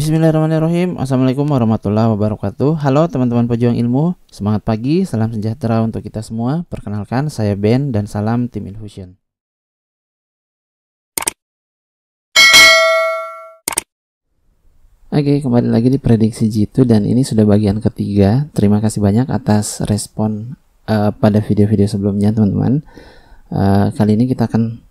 Bismillahirrahmanirrahim. Assalamualaikum warahmatullahi wabarakatuh. Halo teman-teman pejuang ilmu, semangat pagi, salam sejahtera untuk kita semua. Perkenalkan, saya Ben dan salam tim Infusion. Oke, kembali lagi di prediksi G2 dan ini sudah bagian ketiga. Terima kasih banyak atas respon pada video-video sebelumnya, teman-teman. Kali ini kita akan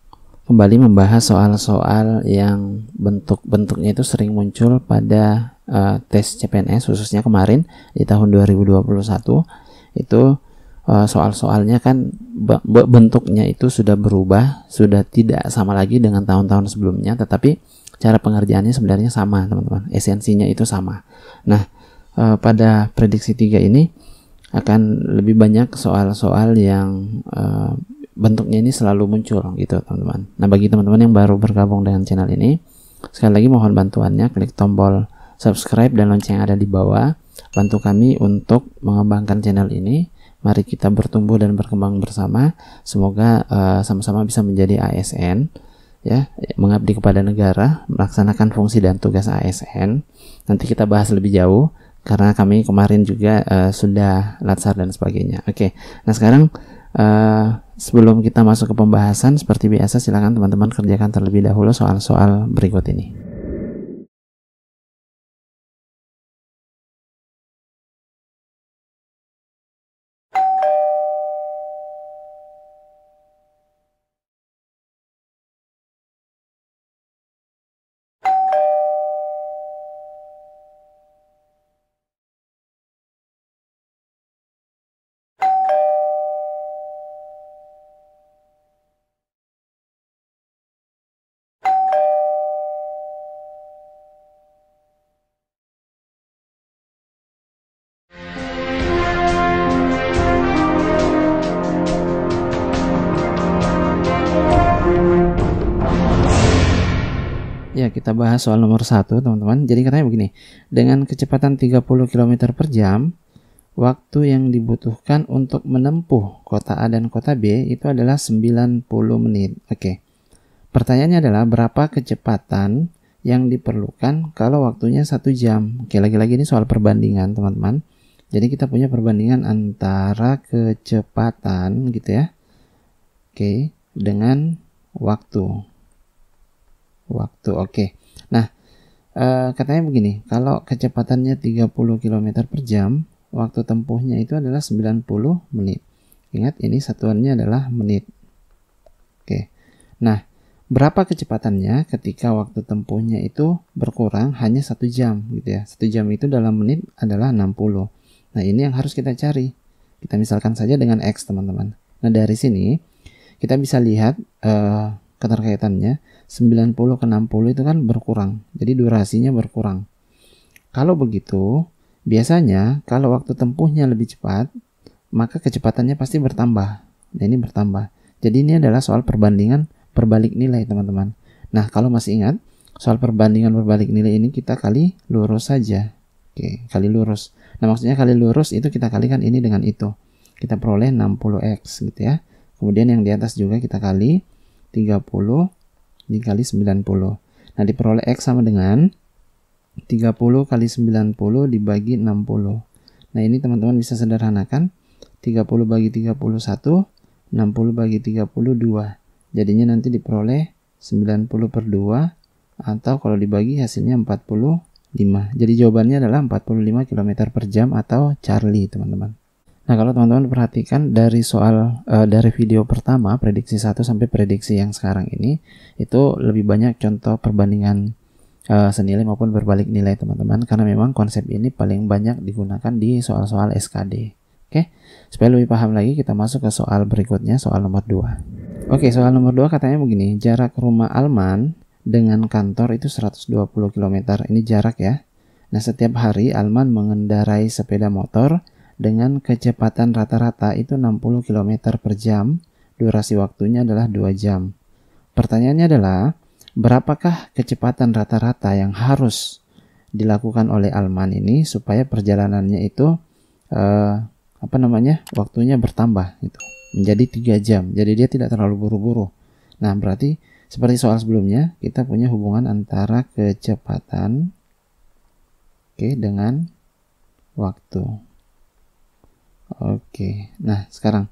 kembali membahas soal-soal yang bentuk-bentuknya itu sering muncul pada tes CPNS, khususnya kemarin di tahun 2021. Itu soal-soalnya kan bentuknya itu sudah berubah, sudah tidak sama lagi dengan tahun-tahun sebelumnya, tetapi cara pengerjaannya sebenarnya sama, teman-teman. Esensinya itu sama. Nah, pada prediksi 3 ini akan lebih banyak soal-soal yang bentuknya ini selalu muncul gitu, teman-teman. Nah, bagi teman-teman yang baru bergabung dengan channel ini, sekali lagi mohon bantuannya, klik tombol subscribe dan lonceng yang ada di bawah. Bantu kami untuk mengembangkan channel ini. Mari kita bertumbuh dan berkembang bersama. Semoga sama-sama bisa menjadi ASN, ya, mengabdi kepada negara, melaksanakan fungsi dan tugas ASN. Nanti kita bahas lebih jauh karena kami kemarin juga sudah latsar dan sebagainya. Oke, nah sekarang sebelum kita masuk ke pembahasan, seperti biasa silakan teman-teman kerjakan terlebih dahulu soal-soal berikut ini. Ya, kita bahas soal nomor 1, teman-teman. Jadi katanya begini, dengan kecepatan 30 km per jam, waktu yang dibutuhkan untuk menempuh kota A dan kota B itu adalah 90 menit. Oke. Pertanyaannya adalah berapa kecepatan yang diperlukan kalau waktunya 1 jam. Oke, lagi-lagi ini soal perbandingan, teman-teman. Jadi kita punya perbandingan antara kecepatan gitu ya. Oke, dengan waktu. Oke. Nah, katanya begini, kalau kecepatannya 30 km per jam, waktu tempuhnya itu adalah 90 menit. Ingat, ini satuannya adalah menit. Oke. Nah, berapa kecepatannya ketika waktu tempuhnya itu berkurang hanya 1 jam gitu ya. 1 jam itu dalam menit adalah 60. Nah, ini yang harus kita cari. Kita misalkan saja dengan X, teman-teman. Nah, dari sini kita bisa lihat keterkaitannya. 90 ke 60 itu kan berkurang, jadi durasinya berkurang. Kalau begitu, biasanya kalau waktu tempuhnya lebih cepat, maka kecepatannya pasti bertambah. Nah, ini bertambah. Jadi ini adalah soal perbandingan berbalik nilai, teman-teman. Nah, kalau masih ingat, soal perbandingan berbalik nilai ini kita kali lurus saja. Oke, kali lurus. Nah, maksudnya kali lurus itu kita kalikan ini dengan itu. Kita peroleh 60x gitu ya. Kemudian yang di atas juga kita kali 30 dikali 90. Nah, diperoleh X sama dengan 30 kali 90 dibagi 60. Nah, ini teman-teman bisa sederhanakan. 30 bagi 31, 60 bagi 32. Jadinya nanti diperoleh 90 per 2, atau kalau dibagi hasilnya 45. Jadi jawabannya adalah 45 km per jam atau Charlie, teman-teman. Nah, kalau teman-teman perhatikan dari soal dari video pertama prediksi 1 sampai prediksi yang sekarang ini, itu lebih banyak contoh perbandingan senilai maupun berbalik nilai, teman-teman, karena memang konsep ini paling banyak digunakan di soal-soal SKD. Oke, supaya lebih paham lagi kita masuk ke soal berikutnya, soal nomor 2. Oke, soal nomor 2 katanya begini, jarak rumah Alman dengan kantor itu 120 km. Ini jarak ya. Nah, setiap hari Alman mengendarai sepeda motor dengan kecepatan rata-rata itu 60 km per jam, durasi waktunya adalah 2 jam. Pertanyaannya adalah, berapakah kecepatan rata-rata yang harus dilakukan oleh Alman ini supaya perjalanannya itu waktunya bertambah gitu, menjadi 3 jam. Jadi dia tidak terlalu buru-buru. Nah, berarti seperti soal sebelumnya, kita punya hubungan antara kecepatan Oke, dengan waktu. Oke, nah sekarang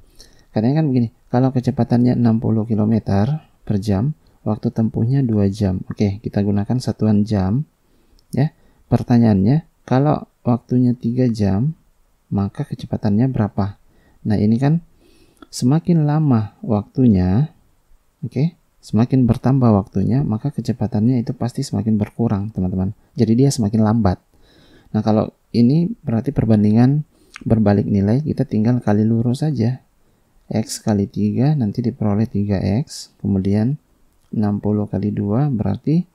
katanya kan begini, kalau kecepatannya 60 km per jam, waktu tempuhnya 2 jam. Oke, kita gunakan satuan jam ya. Pertanyaannya, kalau waktunya 3 jam, maka kecepatannya berapa? Nah, ini kan semakin lama waktunya, oke, semakin bertambah waktunya, maka kecepatannya itu pasti semakin berkurang, teman-teman. Jadi dia semakin lambat. Nah, kalau ini berarti perbandingan berbalik nilai, kita tinggal kali lurus saja. X kali 3 nanti diperoleh 3X, kemudian 60 kali 2 berarti,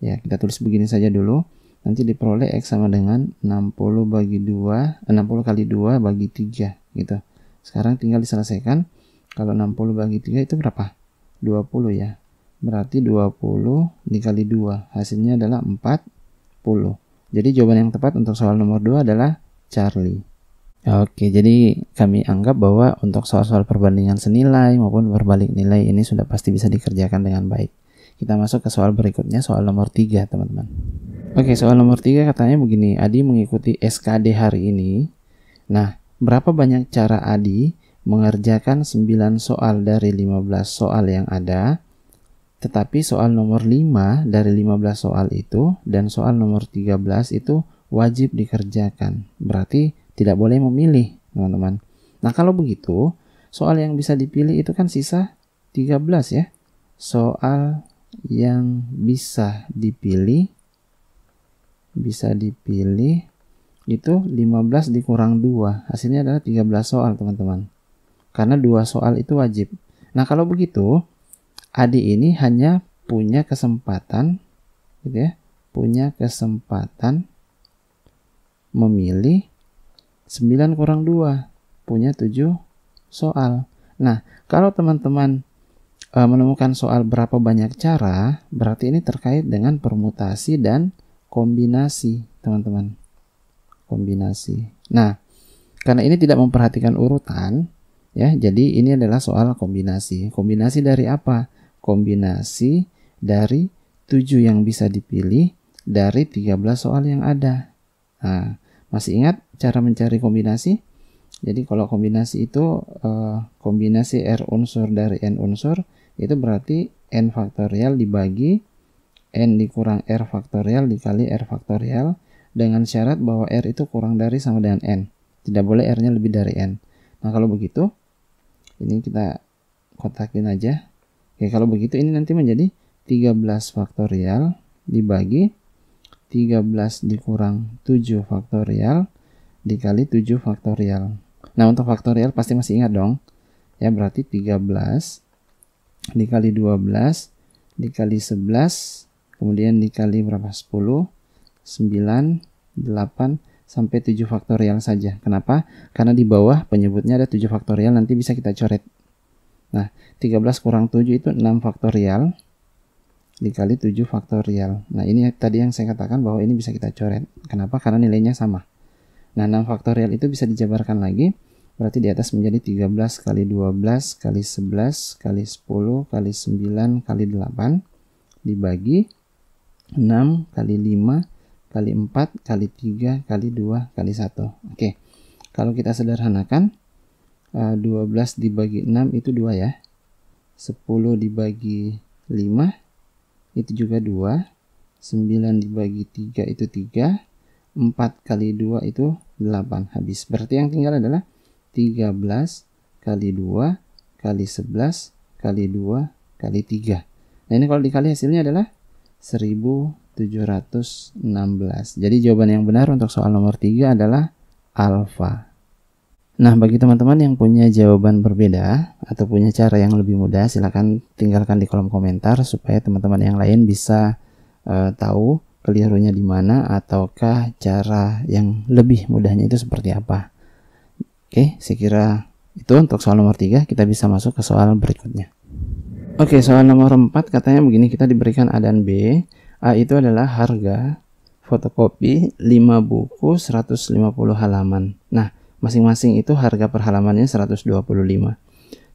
ya kita tulis begini saja dulu, nanti diperoleh X sama dengan 60 bagi 2, 60 kali 2 bagi 3 gitu. Sekarang tinggal diselesaikan. Kalau 60 bagi 3 itu berapa? 20 ya. Berarti 20 dikali 2, hasilnya adalah 40. Jadi jawaban yang tepat untuk soal nomor 2 adalah Charlie. Oke, jadi kami anggap bahwa untuk soal-soal perbandingan senilai maupun berbalik nilai ini sudah pasti bisa dikerjakan dengan baik. Kita masuk ke soal berikutnya, soal nomor 3, teman-teman. Oke, soal nomor 3 katanya begini, Adi mengikuti SKD hari ini. Nah, berapa banyak cara Adi mengerjakan 9 soal dari 15 soal yang ada, tetapi soal nomor 5 dari 15 soal itu dan soal nomor 13 itu wajib dikerjakan. Berarti tidak boleh memilih, teman-teman. Nah, kalau begitu, soal yang bisa dipilih itu kan sisa 13 ya. Soal yang bisa dipilih itu 15 dikurang 2. Hasilnya adalah 13 soal, teman-teman. Karena 2 soal itu wajib. Nah, kalau begitu, Adi ini hanya punya kesempatan gitu ya, punya kesempatan memilih 9 kurang 2, punya 7 soal. Nah, kalau teman-teman menemukan soal berapa banyak cara, berarti ini terkait dengan permutasi dan kombinasi, teman-teman. Kombinasi. Nah, karena ini tidak memperhatikan urutan, ya, jadi ini adalah soal kombinasi. Kombinasi dari apa? Kombinasi dari 7 yang bisa dipilih dari 13 soal yang ada. Nah, masih ingat cara mencari kombinasi? Jadi kalau kombinasi itu kombinasi R unsur dari N unsur, itu berarti N faktorial dibagi N dikurang R faktorial dikali R faktorial, dengan syarat bahwa R itu kurang dari sama dengan N. Tidak boleh R-nya lebih dari N. Nah, kalau begitu, ini kita kotakin aja. Oke, kalau begitu ini nanti menjadi 13 faktorial dibagi 13 dikurang 7 faktorial dikali 7 faktorial. Nah, untuk faktorial pasti masih ingat dong. Ya, berarti 13 dikali 12 dikali 11, kemudian dikali berapa? 10, 9, 8, sampai 7 faktorial saja. Kenapa? Karena di bawah penyebutnya ada 7 faktorial, nanti bisa kita coret. Nah, 13 kurang 7 itu 6 faktorial dikali 7 faktorial. Nah, ini tadi yang saya katakan bahwa ini bisa kita coret. Kenapa? Karena nilainya sama. Nah, 6 faktorial itu bisa dijabarkan lagi. Berarti di atas menjadi 13 kali 12 kali 11 kali 10 kali 9 kali 8 dibagi 6 kali 5 kali 4 kali 3 kali 2 kali 1. Oke. Kalau kita sederhanakan, 12 dibagi 6 itu 2 ya. 10 dibagi 5 itu juga 2. 9 dibagi 3 itu 3. 4 kali 2 itu 8. Habis. Berarti yang tinggal adalah 13 kali 2 kali 11 kali 2 kali 3. Nah, ini kalau dikali hasilnya adalah 1716. Jadi jawaban yang benar untuk soal nomor 3 adalah alfa. Nah, bagi teman-teman yang punya jawaban berbeda atau punya cara yang lebih mudah, silakan tinggalkan di kolom komentar supaya teman-teman yang lain bisa tahu kelirunya di mana ataukah cara yang lebih mudahnya itu seperti apa. Oke, saya kira itu untuk soal nomor 3. Kita bisa masuk ke soal berikutnya. Oke, soal nomor 4 katanya begini, kita diberikan A dan B. A itu adalah harga fotokopi 5 buku 150 halaman. Nah, masing-masing itu harga per halamannya 125.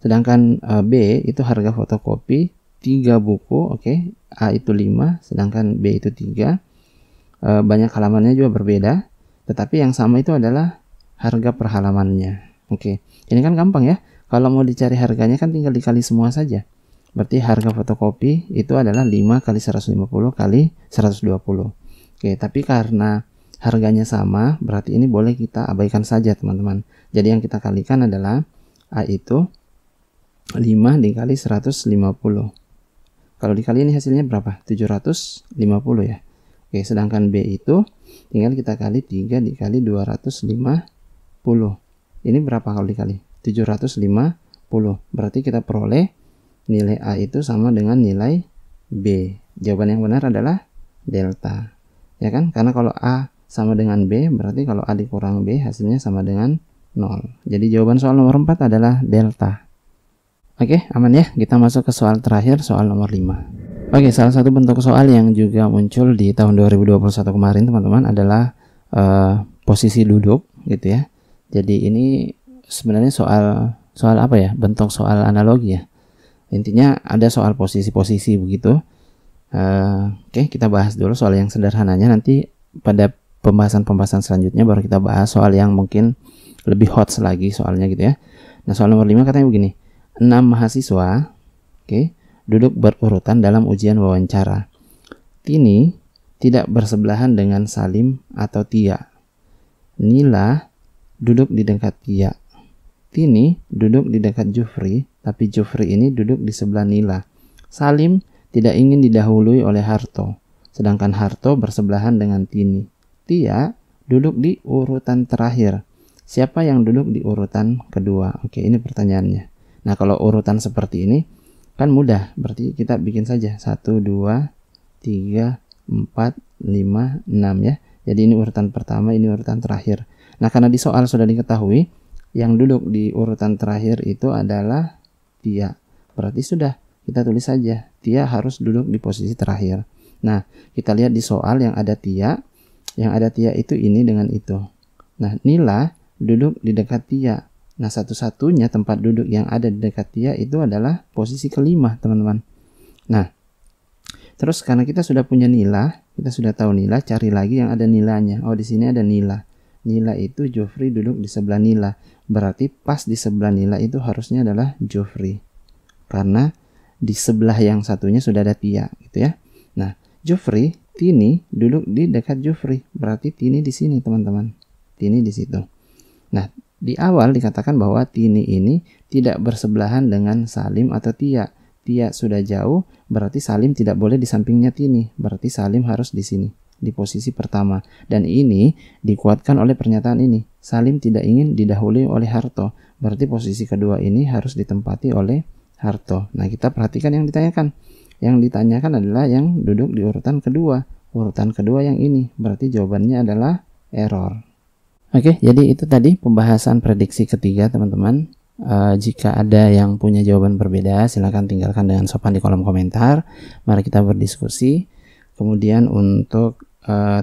Sedangkan B itu harga fotokopi 3 buku, oke. A itu 5, sedangkan B itu 3. banyak halamannya juga berbeda, tetapi yang sama itu adalah harga per halamannya. Oke, ini kan gampang ya. Kalau mau dicari harganya kan tinggal dikali semua saja. Berarti harga fotokopi itu adalah 5 kali 150 kali 120. Oke, tapi karena harganya sama, berarti ini boleh kita abaikan saja teman-teman. Jadi yang kita kalikan adalah A itu 5 dikali 150. Kalau dikali ini hasilnya berapa? 750 ya. Oke, sedangkan B itu tinggal kita kali 3 dikali 250. Ini berapa kalau dikali? 750. Berarti kita peroleh nilai A itu sama dengan nilai B. Jawaban yang benar adalah delta. Ya kan? Karena kalau A sama dengan B, berarti kalau A dikurang B hasilnya sama dengan 0. Jadi jawaban soal nomor 4 adalah delta. Oke, aman ya? Kita masuk ke soal terakhir, soal nomor 5. Oke, salah satu bentuk soal yang juga muncul di tahun 2021 kemarin teman-teman adalah posisi duduk gitu ya. Jadi ini sebenarnya soal apa ya? Bentuk soal analogi ya. Intinya ada soal posisi-posisi begitu. Oke, kita bahas dulu soal yang sederhananya. Nanti pada pembahasan-pembahasan selanjutnya baru kita bahas soal yang mungkin lebih hot lagi soalnya gitu ya. Nah, soal nomor 5 katanya begini. 6 mahasiswa duduk berurutan dalam ujian wawancara. Tini tidak bersebelahan dengan Salim atau Tia. Nila duduk di dekat Tia. Tini duduk di dekat Jufri, tapi Jufri ini duduk di sebelah Nila. Salim tidak ingin didahului oleh Harto, sedangkan Harto bersebelahan dengan Tini. Tia duduk di urutan terakhir. Siapa yang duduk di urutan kedua? Oke, ini pertanyaannya. Nah, kalau urutan seperti ini kan mudah, berarti kita bikin saja 1, 2, 3, 4, 5, 6 ya. Jadi ini urutan pertama, ini urutan terakhir. Nah, karena di soal sudah diketahui yang duduk di urutan terakhir itu adalah Tia. Berarti sudah, kita tulis saja Tia harus duduk di posisi terakhir. Nah, kita lihat di soal yang ada Tia. Yang ada Tia itu ini dengan itu. Nah, Nila duduk di dekat Tia. Nah, satu-satunya tempat duduk yang ada di dekat Tia itu adalah posisi kelima, teman-teman. Nah, terus karena kita sudah punya Nila, kita sudah tahu Nila, cari lagi yang ada nilanya. Oh, di sini ada Nila. Nila itu Jofri duduk di sebelah Nila. Berarti pas di sebelah Nila itu harusnya adalah Jofri. Karena di sebelah yang satunya sudah ada Tia, gitu ya. Nah, Jofri, Tini duduk di dekat Jofri. Berarti Tini di sini, teman-teman. Tini di situ. Nah, di awal dikatakan bahwa Tini ini tidak bersebelahan dengan Salim atau Tia. Tia sudah jauh, berarti Salim tidak boleh di sampingnya Tini. Berarti Salim harus di sini, di posisi pertama. Dan ini dikuatkan oleh pernyataan ini. Salim tidak ingin didahului oleh Harto. Berarti posisi kedua ini harus ditempati oleh Harto. Nah, kita perhatikan yang ditanyakan. Yang ditanyakan adalah yang duduk di urutan kedua. Urutan kedua yang ini. Berarti jawabannya adalah error. Oke, jadi itu tadi pembahasan prediksi ketiga, teman-teman. Jika ada yang punya jawaban berbeda, silakan tinggalkan dengan sopan di kolom komentar. Mari kita berdiskusi. Kemudian untuk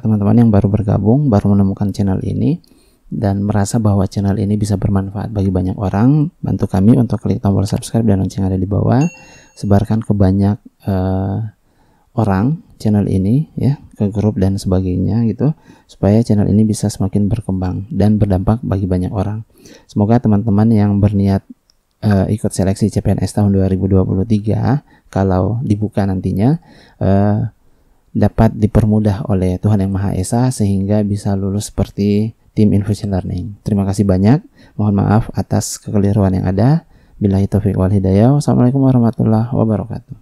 teman-teman yang baru bergabung, baru menemukan channel ini, dan merasa bahwa channel ini bisa bermanfaat bagi banyak orang, bantu kami untuk klik tombol subscribe dan lonceng ada di bawah. Sebarkan ke banyak orang channel ini ya, ke grup dan sebagainya gitu, supaya channel ini bisa semakin berkembang dan berdampak bagi banyak orang. Semoga teman-teman yang berniat ikut seleksi CPNS tahun 2023 kalau dibuka nantinya dapat dipermudah oleh Tuhan Yang Maha Esa sehingga bisa lulus seperti tim Infusion Learning. Terima kasih banyak. Mohon maaf atas kekeliruan yang ada. Billahi taufiq wal hidayah. Wassalamualaikum warahmatullahi wabarakatuh.